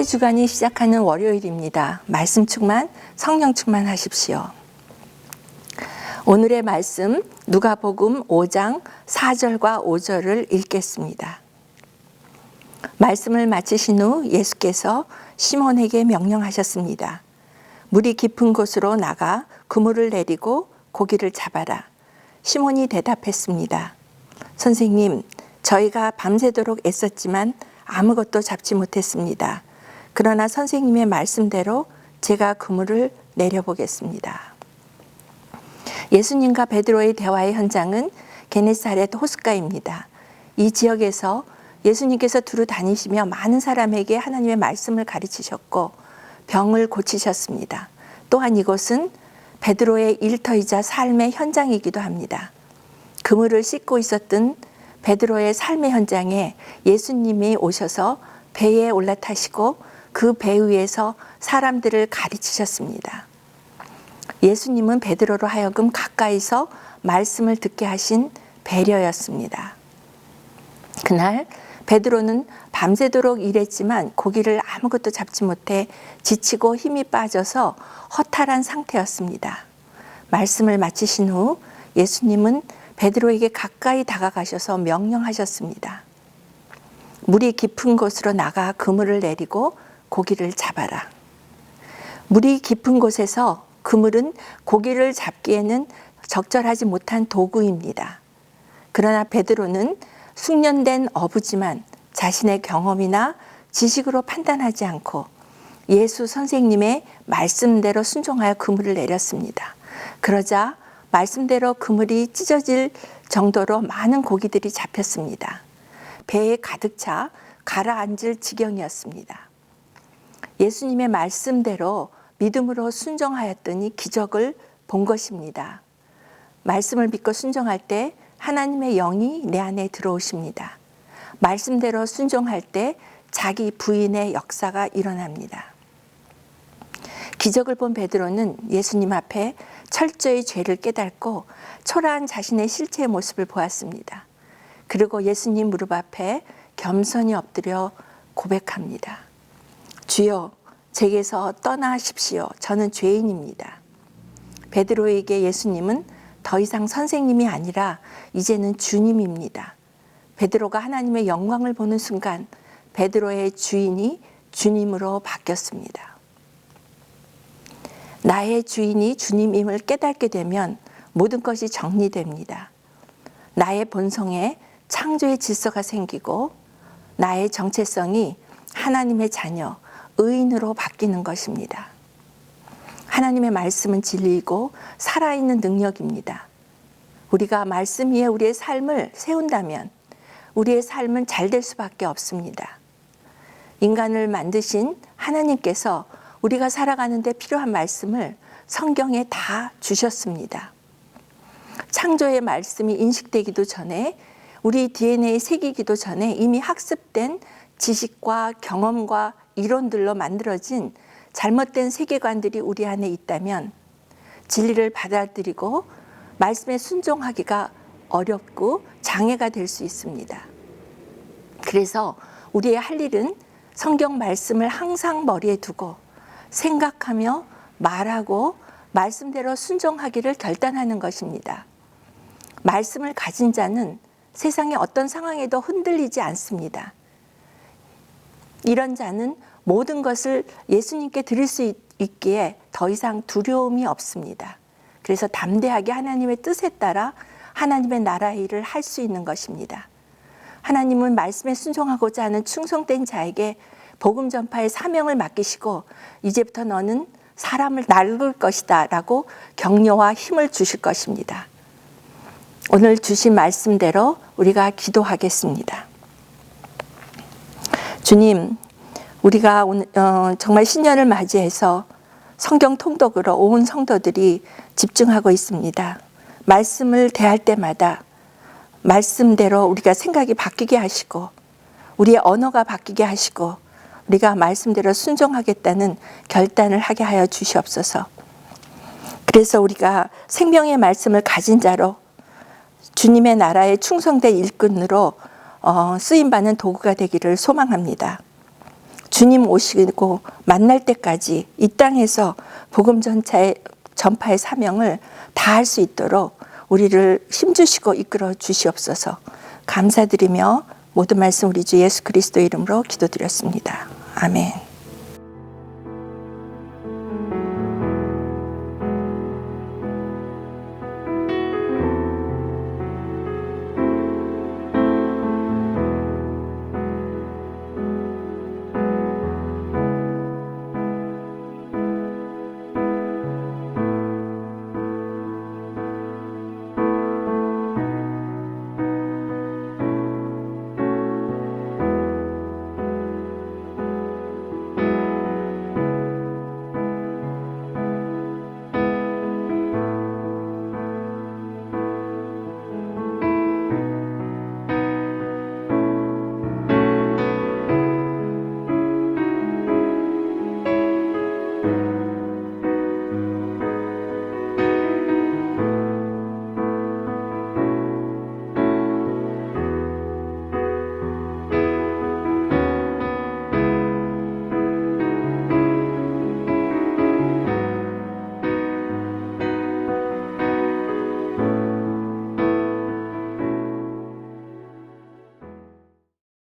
새 주간이 시작하는 월요일입니다. 말씀 충만, 성령 충만하십시오. 오늘의 말씀 누가복음 5장 4절과 5절을 읽겠습니다. 말씀을 마치신 후 예수께서 시몬에게 명령하셨습니다. 물이 깊은 곳으로 나가 그물을 내리고 고기를 잡아라. 시몬이 대답했습니다. 선생님, 저희가 밤새도록 애썼지만 아무것도 잡지 못했습니다. 그러나 선생님의 말씀대로 제가 그물을 내려보겠습니다. 예수님과 베드로의 대화의 현장은 게네사렛 호숫가입니다. 이 지역에서 예수님께서 두루 다니시며 많은 사람에게 하나님의 말씀을 가르치셨고 병을 고치셨습니다. 또한 이곳은 베드로의 일터이자 삶의 현장이기도 합니다. 그물을 씻고 있었던 베드로의 삶의 현장에 예수님이 오셔서 배에 올라타시고 그 배 위에서 사람들을 가르치셨습니다. 예수님은 베드로로 하여금 가까이서 말씀을 듣게 하신 배려였습니다. 그날 베드로는 밤새도록 일했지만 고기를 아무것도 잡지 못해 지치고 힘이 빠져서 허탈한 상태였습니다. 말씀을 마치신 후 예수님은 베드로에게 가까이 다가가셔서 명령하셨습니다. 물이 깊은 곳으로 나가 그물을 내리고 고기를 잡아라. 물이 깊은 곳에서 그물은 고기를 잡기에는 적절하지 못한 도구입니다. 그러나 베드로는 숙련된 어부지만 자신의 경험이나 지식으로 판단하지 않고 예수 선생님의 말씀대로 순종하여 그물을 내렸습니다. 그러자 말씀대로 그물이 찢어질 정도로 많은 고기들이 잡혔습니다. 배에 가득 차 가라앉을 지경이었습니다. 예수님의 말씀대로 믿음으로 순종하였더니 기적을 본 것입니다. 말씀을 믿고 순종할 때 하나님의 영이 내 안에 들어오십니다. 말씀대로 순종할 때 자기 부인의 역사가 일어납니다. 기적을 본 베드로는 예수님 앞에 철저히 죄를 깨닫고 초라한 자신의 실체의 모습을 보았습니다. 그리고 예수님 무릎 앞에 겸손히 엎드려 고백합니다. 주여, 제게서 떠나십시오. 저는 죄인입니다. 베드로에게 예수님은 더 이상 선생님이 아니라 이제는 주님입니다. 베드로가 하나님의 영광을 보는 순간 베드로의 주인이 주님으로 바뀌었습니다. 나의 주인이 주님임을 깨닫게 되면 모든 것이 정리됩니다. 나의 본성에 창조의 질서가 생기고 나의 정체성이 하나님의 자녀, 의인으로 바뀌는 것입니다. 하나님의 말씀은 진리이고 살아있는 능력입니다. 우리가 말씀 위에 우리의 삶을 세운다면 우리의 삶은 잘 될 수밖에 없습니다. 인간을 만드신 하나님께서 우리가 살아가는 데 필요한 말씀을 성경에 다 주셨습니다. 창조의 말씀이 인식되기도 전에 우리 DNA에 새기기도 전에 이미 학습된 지식과 경험과 이론들로 만들어진 잘못된 세계관들이 우리 안에 있다면 진리를 받아들이고 말씀에 순종하기가 어렵고 장애가 될 수 있습니다. 그래서 우리의 할 일은 성경 말씀을 항상 머리에 두고 생각하며 말하고 말씀대로 순종하기를 결단하는 것입니다. 말씀을 가진 자는 세상의 어떤 상황에도 흔들리지 않습니다. 이런 자는 모든 것을 예수님께 드릴 수 있기에 더 이상 두려움이 없습니다. 그래서 담대하게 하나님의 뜻에 따라 하나님의 나라의 일을 할 수 있는 것입니다. 하나님은 말씀에 순종하고자 하는 충성된 자에게 복음 전파의 사명을 맡기시고 이제부터 너는 사람을 날릴 것이다 라고 격려와 힘을 주실 것입니다. 오늘 주신 말씀대로 우리가 기도하겠습니다. 주님, 우리가 정말 신년을 맞이해서 성경 통독으로 온 성도들이 집중하고 있습니다. 말씀을 대할 때마다 말씀대로 우리가 생각이 바뀌게 하시고 우리의 언어가 바뀌게 하시고 우리가 말씀대로 순종하겠다는 결단을 하게 하여 주시옵소서. 그래서 우리가 생명의 말씀을 가진 자로 주님의 나라에 충성된 일꾼으로 쓰임받는 도구가 되기를 소망합니다. 주님 오시고 만날 때까지 이 땅에서 복음 전파의 사명을 다할 수 있도록 우리를 힘주시고 이끌어 주시옵소서. 감사드리며 모든 말씀 우리 주 예수 그리스도 이름으로 기도드렸습니다. 아멘.